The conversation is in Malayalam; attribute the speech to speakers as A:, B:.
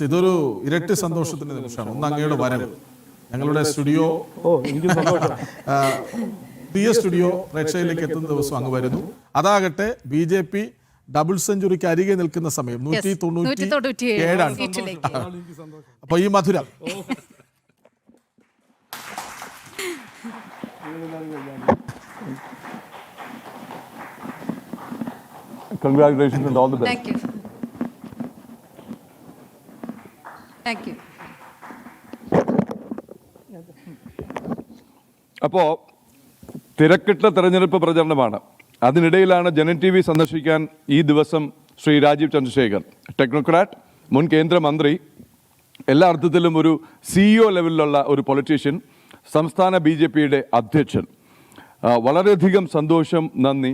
A: ഇതൊരു ഇരട്ടി സന്തോഷത്തിന്റെ നിമിഷമാണ്. ഒന്ന് അങ്ങയുടെ വരവ് ഞങ്ങളുടെ സ്റ്റുഡിയോ പുതിയ സ്റ്റുഡിയോ പ്രേക്ഷകരിലേക്ക് എത്തുന്ന ദിവസം അങ്ങ് വരുന്നു. അതാകട്ടെ BJP ഡബിൾ സെഞ്ചുറിക്ക് അരികെ നിൽക്കുന്ന സമയം 197. അപ്പൊ ഈ മധുരം
B: Congratulations and all the best.
C: Thank you. Thank you.
B: അപ്പോൾ തിരക്കിട്ട തെരഞ്ഞെടുപ്പ് പ്രചരണമാണ്. അതിനിടയിലാണ് ജനൻ TV സന്ദർശിക്കാൻ ഈ ദിവസം ശ്രീ രാജീവ് ചന്ദ്രശേഖർ, ടെക്നോക്രാറ്റ്, മുൻ കേന്ദ്രമന്ത്രി, എല്ലാ അർത്ഥത്തിലും ഒരു CEO ലെവലിലുള്ള ഒരു പൊളിറ്റീഷ്യൻ, സംസ്ഥാന BJPയുടെ അധ്യക്ഷൻ. വളരെയധികം സന്തോഷം, നന്ദി.